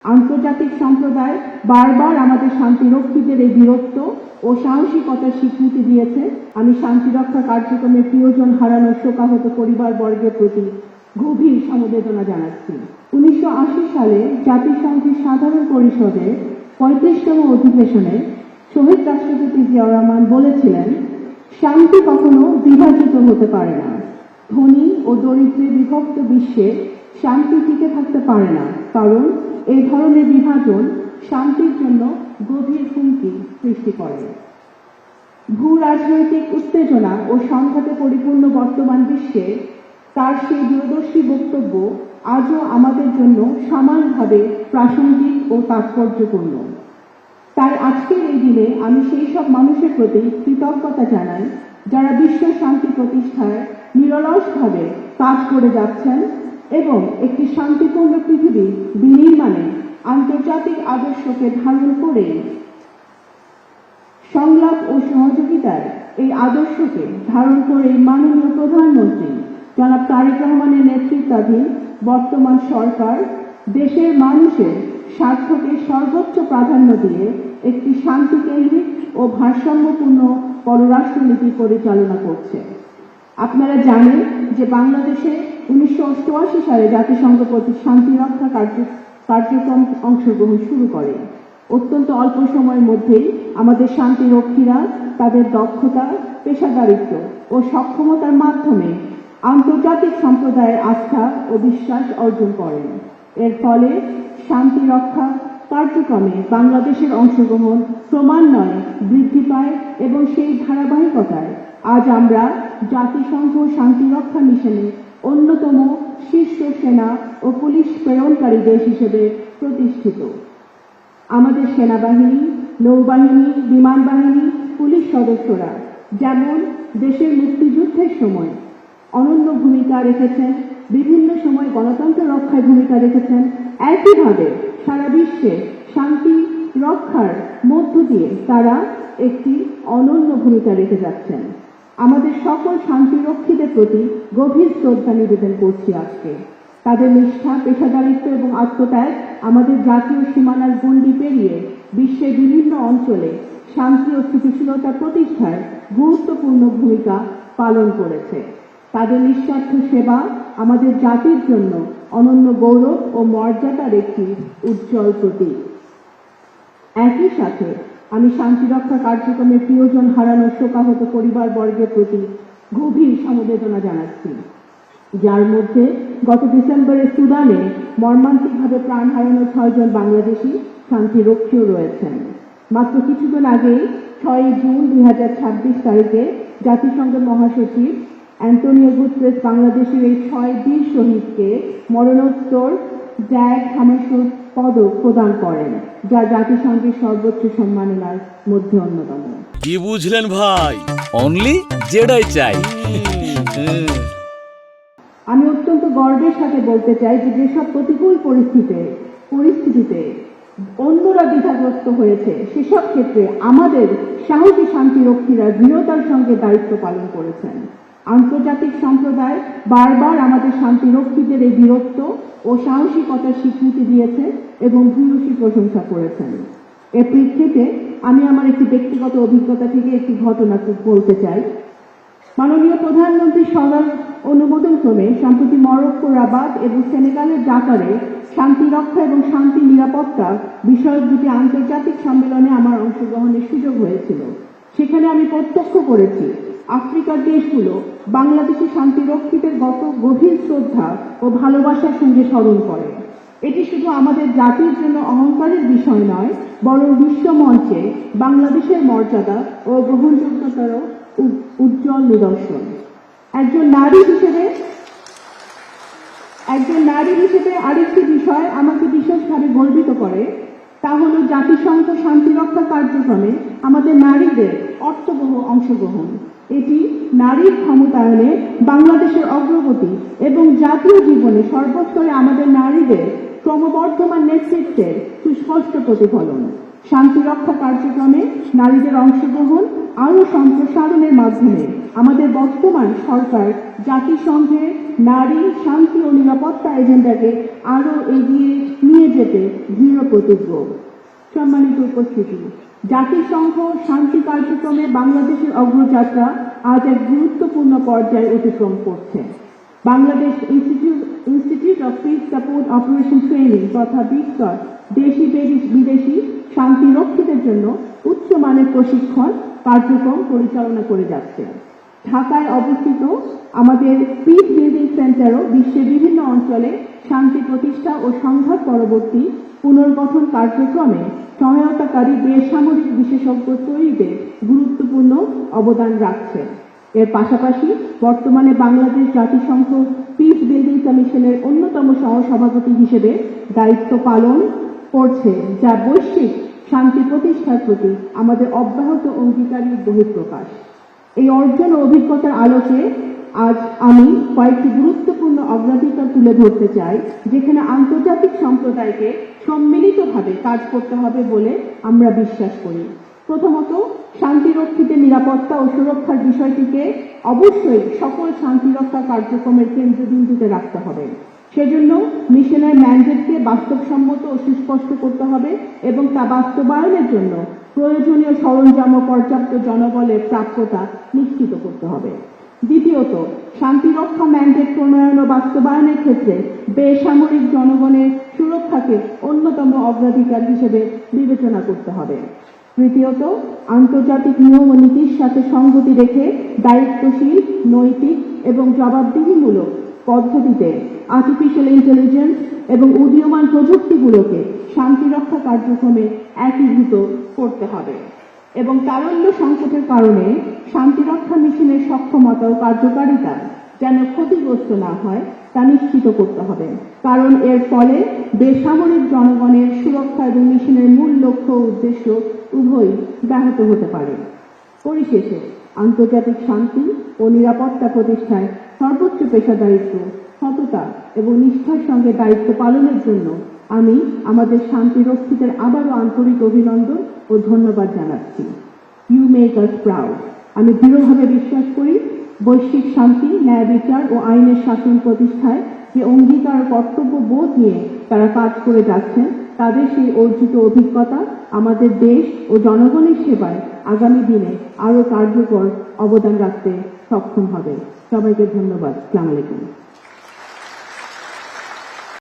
আন্তর্জাতিক সম্প্রদায় বারবার আমাদের শান্তিরক্ষীদের এই বীরত্ব ও সাহসিকতার স্বীকৃতি দিয়েছে। আমি শান্তিরক্ষা কার্যক্রমে প্রিয়জন হারানোর শোকাহত পরিবারবর্গের প্রতি গভীর সমবেদনা জানাচ্ছি। 1980 সালে জাতিসংঘের সাধারণ পরিষদের 35তম অধিবেশনে শহীদ রাষ্ট্রপতি জিয়াউর রহমান বলেছিলেন, শান্তি কখনো বিভাজিত হতে পারে না। ধনী ও দরিদ্রে বিভক্ত বিশ্বে শান্তি টিকে থাকতে পারে না, কারণ এই ধরনের বিভাজন শান্তির জন্য গভীর হুমকি সৃষ্টি করে। ভূ রাজনৈতিক উত্তেজনা ও সংঘাতে পরিপূর্ণ বর্তমান বিশ্বে তার সেই দূরদর্শী বক্তব্য আজও আমাদের জন্য সমানভাবে প্রাসঙ্গিক ও তাৎপর্যপূর্ণ। তাই আজকের এই দিনে আমি সেই সব মানুষের প্রতি কৃতজ্ঞতা জানাই যারা বিশ্ব শান্তি প্রতিষ্ঠায় নিরলসভাবে কাজ করে যাচ্ছেন এবং একটি শান্তিপূর্ণ পৃথিবী বিনির্মাণে আন্তর্জাতিক আদর্শকে ধারণ করে সংলাপ ও সহযোগিতায় এই আদর্শকে ধারণ করে মাননীয় প্রধানমন্ত্রী জনাব তারেক রহমানের নেতৃত্বাধীন বর্তমান সরকার দেশের মানুষের স্বার্থকে সর্বোচ্চ প্রাধান্য দিয়ে একটি শান্তিকেন্দ্রিক ও ভারসাম্যপূর্ণ পররাষ্ট্রনীতি পরিচালনা করছে। আপনারা জানেন যে বাংলাদেশে 1988 সালে জাতিসংঘ শান্তিরক্ষা কার্যক্রম অংশগ্রহণ শুরু করে। অত্যন্ত অল্প সময়ের মধ্যেই আমাদের শান্তিরক্ষীরা তাদের দক্ষতা, পেশাদারিত্ব ও সক্ষমতার মাধ্যমে আন্তর্জাতিক সম্প্রদায়ের আস্থা ও বিশ্বাস অর্জন করেন। এর ফলে শান্তিরক্ষা কার্যক্রমে বাংলাদেশের অংশগ্রহণ ক্রমান্বয়ে বৃদ্ধি পায় এবং সেই ধারাবাহিকতায় আজ আমরা জাতিসংঘ শান্তিরক্ষা মিশনে অন্যতম শীর্ষ সেনা ও পুলিশ প্রেরণকারী দেশ হিসেবে প্রতিষ্ঠিত। আমাদের সেনাবাহিনী, নৌবাহিনী, বিমান বাহিনী, পুলিশ সদস্যরা যেমন দেশের মুক্তিযুদ্ধের সময় অনন্য ভূমিকা রেখেছেন, বিভিন্ন সময় গণতন্ত্র রক্ষায় ভূমিকা রেখেছেন, একইভাবে সারা বিশ্বে শান্তি রক্ষার মধ্য দিয়ে তারা একটি অনন্য ভূমিকা রেখে যাচ্ছেন। আমাদের সকল শান্তিরক্ষীদের প্রতি গভীর শ্রদ্ধা নিবেদন করছি আজকে। তাদের নিষ্ঠা, পেশাদারিত্ব এবং আত্মত্যাগ আমাদের জাতীয় সীমানার গণ্ডি পেরিয়ে বিশ্বের বিভিন্ন অঞ্চলে শান্তি ও স্থিতিশীলতা প্রতিষ্ঠায় গুরুত্বপূর্ণ ভূমিকা পালন করেছে। তাদের নিঃস্বার্থ সেবা আমাদের জাতির জন্য অনন্য গৌরব ও মর্যাদার একটি উজ্জ্বল প্রতীক। একই সাথে আমি শান্তিরক্ষা কার্যক্রমে প্রিয়জন হারানোর শোকাহত পরিবারবর্গের প্রতি গভীর সমবেদনা জানাচ্ছি, যার মধ্যে গত ডিসেম্বরে সুদানে মর্মান্তিকভাবে প্রাণ হারানো 6 জন বাংলাদেশি শান্তিরক্ষীও রয়েছেন। মাত্র কিছুদিন আগেই 6 জুন 2026 তারিখে জাতিসংঘের মহাসচিব অ্যান্টোনিও গুতেরেস বাংলাদেশের এই 6 বীর শহীদকে মরণোত্তর ড্যাগ হামেশার পদক প্রদান করেন, যা জাতিসংঘের সর্বোচ্চ সম্মাননার মধ্যে অন্যতম। কি বুঝলেন ভাই? অনলি যেটাই চাই। আমি অত্যন্ত গর্বের সাথে বলতে চাই যে যেসব প্রতিকূল পরিস্থিতিতে অন্যরা দ্বিধাগ্রস্ত হয়েছে, সেসব ক্ষেত্রে আমাদের সাহসী শান্তিরক্ষীরা দৃঢ়তার সঙ্গে দায়িত্ব পালন করেছেন। আন্তর্জাতিক সম্প্রদায় বারবার আমাদের শান্তিরক্ষীদের এই বীরত্ব ও সাহসিকতার স্বীকৃতি দিয়েছে এবং ভূয়সী প্রশংসা করেছেন। এর প্রেক্ষিতে আমি আমার একটি ব্যক্তিগত অভিজ্ঞতা থেকে একটি ঘটনা বলতে চাই। মাননীয় প্রধানমন্ত্রী সদর অনুমোদন ক্রমে সম্প্রতি মরক্কো রাবাত এবং সেনেগালের ডাকারে শান্তিরক্ষা এবং শান্তি নিরাপত্তা বিষয়ক দুটি আন্তর্জাতিক সম্মেলনে আমার অংশগ্রহণের সুযোগ হয়েছিল। সেখানে আমি প্রত্যক্ষ করেছি আফ্রিকার দেশগুলো বাংলাদেশি শান্তিরক্ষীদের গভীর শ্রদ্ধা ও ভালোবাসার সঙ্গে স্মরণ করে। এটি শুধু আমাদের জাতির জন্য অহংকারের বিষয় নয়, বরং বিশ্ব মঞ্চে বাংলাদেশের মর্যাদা ও গ্রহণযোগ্যতার উজ্জ্বল নিদর্শন। একজন নারী হিসেবে আরেকটি বিষয় আমাকে বিশেষভাবে গর্বিত করে, তা হল জাতিসংঘ শান্তিরক্ষা কার্যক্রমে আমাদের নারীদের অর্থবহ অংশগ্রহণ। এটি নারীর ক্ষমতায়নে বাংলাদেশের অগ্রগতি এবং জাতীয় জীবনে সর্বস্তরে আমাদের নারীদের ক্রমবর্ধমান নেতৃত্বের সুস্পষ্ট প্রতিফলন। শান্তিরক্ষা কার্যক্রমে নারীদের অংশগ্রহণ আরো সম্প্রসারণের মাধ্যমে আমাদের বর্তমান সরকার জাতিসংঘের নারী শান্তি ও নিরাপত্তা এজেন্ডাকে আরো এগিয়ে নিয়ে যেতে দৃঢ় প্রতিজ্ঞ। সম্মানিত উপস্থিতি, জাতিসংঘ শান্তি কার্যক্রমে বাংলাদেশের অগ্রযাত্রা আজ এক গুরুত্বপূর্ণ পর্যায়ে অতিক্রম করছে। Bangladesh institute of piece support operation training তথা বিস্তর দেশি বিদেশি শান্তিরক্ষীদের জন্য উচ্চমানের প্রশিক্ষণ কার্যক্রম পরিচালনা করে যাচ্ছে। ঢাকায় অবস্থিত আমাদের পিস বিল্ডিং সেন্টারও বিশ্বের বিভিন্ন অঞ্চলে শান্তি প্রতিষ্ঠা ও সংঘাত পরবর্তী পুনর্গঠন কার্যক্রমে সহায়তাকারী বেসামরিক বিশেষজ্ঞ তৈরিতে গুরুত্বপূর্ণ অবদান রাখছে। এর পাশাপাশি বর্তমানে বাংলাদেশ জাতিসংঘ পিস বিল্ডিং কমিশনের অন্যতম সহসভাপতি হিসেবে দায়িত্ব পালন করছে, যা বৈশ্বিক শান্তি প্রতিষ্ঠার প্রতি আমাদের অব্যাহত অঙ্গীকারের বহিঃপ্রকাশ। এই অর্জন ও অভিজ্ঞতার আলোকে আজ আমি কয়েকটি গুরুত্বপূর্ণ অগ্রাধিকার তুলে ধরতে চাই, যেখানে আন্তর্জাতিক সম্প্রদায়কে সম্মিলিতভাবে কাজ করতে হবে বলে আমরা বিশ্বাস করি। প্রথমত, শান্তিরক্ষীদের নিরাপত্তা ও সুরক্ষার বিষয়টিকে অবশ্যই সকল শান্তিরক্ষা কার্যক্রমের কেন্দ্রবিন্দুতে রাখতে হবে। সেজন্য মিশনের ম্যান্ডেটকে বাস্তবসম্মত ও সুস্পষ্ট করতে হবে এবং তা বাস্তবায়নের জন্য প্রয়োজনীয় সরঞ্জাম ও পর্যাপ্ত জনবলের প্রাপ্যতা নিশ্চিত করতে হবে। দ্বিতীয়ত, শান্তিরক্ষা ম্যান্ডেট প্রণয়ন ও বাস্তবায়নের ক্ষেত্রে বেসামরিক জনগণের সুরক্ষাকে অন্যতম অগ্রাধিকার হিসেবে বিবেচনা করতে হবে। তৃতীয়ত, আন্তর্জাতিক নিয়ম ও নীতির সাথে সঙ্গতি রেখে দায়িত্বশীল, নৈতিক এবং জবাবদিহিমূলক পদ্ধতিতে আর্টিফিশিয়াল ইন্টেলিজেন্স এবং উদীয়মান প্রযুক্তিগুলোকে শান্তিরক্ষা কার্যক্রমে একীভূত করতে হবে এবং তারল্য সংকটের কারণে শান্তিরক্ষা মিশনের সক্ষমতা ও কার্যকারিতা যেন ক্ষতিগ্রস্ত না হয় তা নিশ্চিত করতে হবে, কারণ এর ফলে বেসামরিক জনগণের সুরক্ষা এবং মিশনের মূল লক্ষ্য ও উদ্দেশ্য উভয়ই ব্যাহত হতে পারে। পরিশেষে, আন্তর্জাতিক শান্তি ও নিরাপত্তা প্রতিষ্ঠায় সর্বোচ্চ পেশাদারিত্ব, সততা এবং নিষ্ঠার সঙ্গে দায়িত্ব পালনের জন্য আমি আমাদের শান্তিরক্ষীদের আবারও আন্তরিক অভিনন্দন ও ধন্যবাদ জানাচ্ছি। You make us proud. আমি দৃঢ়ভাবে বিশ্বাস করি, বৈশ্বিক শান্তি, ন্যায় বিচার ও আইনের শাসন প্রতিষ্ঠায় যে অঙ্গীকার ও কর্তব্য বোধ নিয়ে তারা কাজ করে যাচ্ছেন, তাদের সেই অর্জিত অভিজ্ঞতা আমাদের দেশ ও জনগণের সেবায় আগামী দিনে আরও কার্যকর অবদান রাখতে সক্ষম হবে। সবাইকে ধন্যবাদ। আসসালামু আলাইকুম।